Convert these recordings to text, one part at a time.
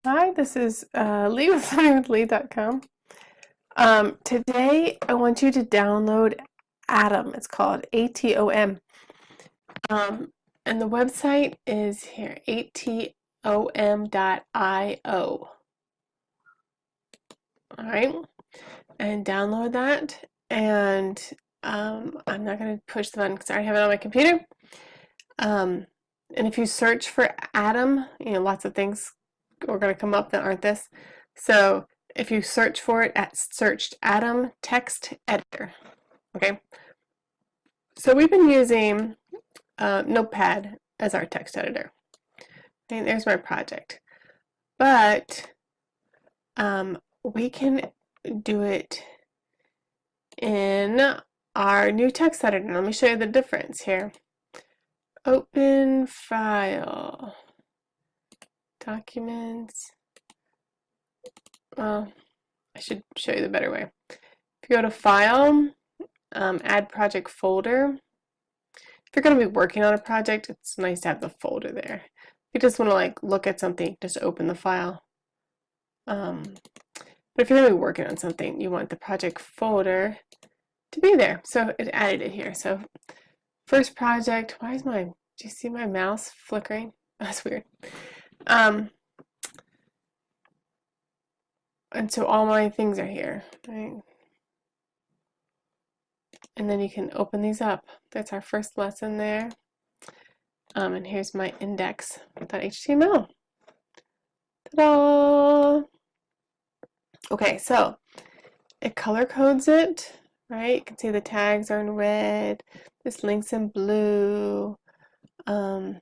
Hi, this is Lee with learningwithlee.com. Today I want you to download Atom. It's called ATOM. Um, and the website is here, atom.io. All right, and download that. And I'm not going to push the button because I already have it on my computer. And if you search for Atom, lots of things are going to come up that aren't this. So if you search for it at searched Atom text editor, okay? So we've been using Notepad as our text editor. And there's my project. But we can do it in our new text editor. Let me show you the difference here. Open file, documents. Well, I should show you the better way. If you go to File, Add Project Folder. If you're going to be working on a project, it's nice to have the folder there. If you just want to look at something, just open the file. But if you're going to be working on something, you want the project folder to be there. So it added it here. So first project. Do you see my mouse flickering? That's weird. And so all my things are here, right? And then you can open these up. That's our first lesson there. And here's my index.html. Ta-da! Okay, so it color codes it, right? You can see the tags are in red, this link's in blue, the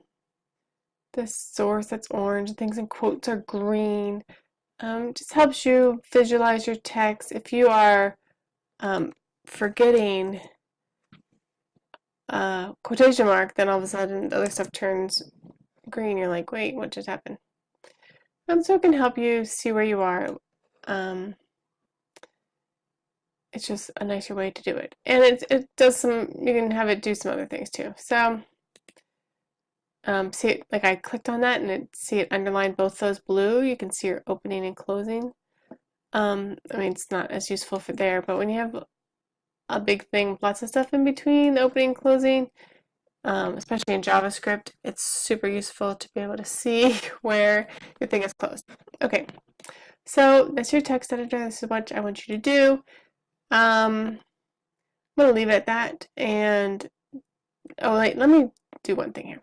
source that's orange, things in quotes are green. Just helps you visualize your text. If you are forgetting quotation mark, then all of a sudden the other stuff turns green. You're like, wait, what just happened? So it can help you see where you are. It's just a nicer way to do it. And it does some, you can have it do some other things too. So see it, like I clicked on that and see it underlined both those blue. You can see your opening and closing. I mean, it's not as useful for there, but when you have a big thing with lots of stuff in between the opening and closing, especially in JavaScript, it's super useful to be able to see where your thing is closed. Okay, so that's your text editor. This is what I want you to do. I'm going to leave it at that. And, oh wait, let me do one thing here.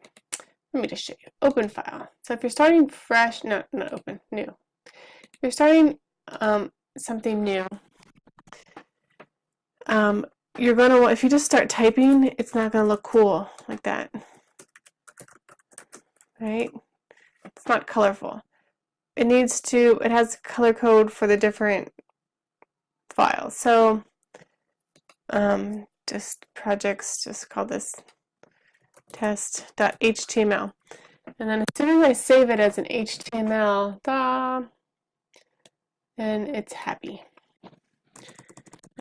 Let me just show you. Open file. So if you're starting fresh, no, not open, new. If you're starting something new, you're going to, if you just start typing, it's not going to look cool like that. Right? It's not colorful. It has color code for the different files. So, just call this test.html. And then as soon as I save it as an HTML, then it's happy.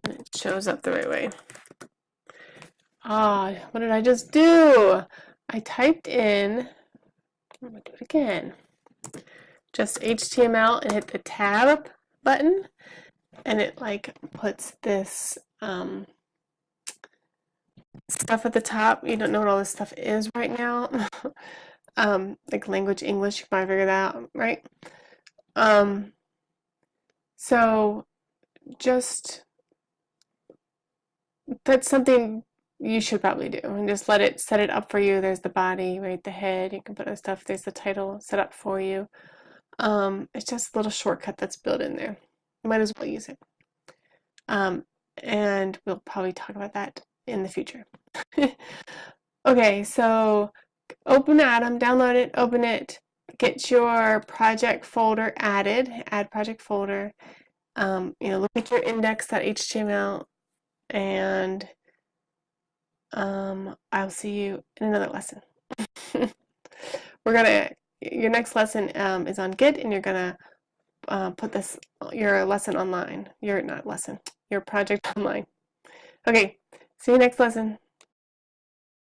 And it shows up the right way. What did I just do? I typed in, I'm going to do it again, just HTML and hit the tab button, and it puts this stuff at the top. You don't know what all this stuff is right now. Like language English, you might figure that out, right? So just, that's something you should probably do, and just let it set it up for you. There's the body, right? The head, you can put other stuff. There's the title set up for you. It's just a little shortcut that's built in there. You might as well use it. And we'll probably talk about that in the future. Okay, so open Atom, download it, open it, get your project folder added, add project folder, look at your index.html, and I'll see you in another lesson. Your next lesson is on Git, and you're gonna put your lesson online. Your project online. Okay, see you next lesson.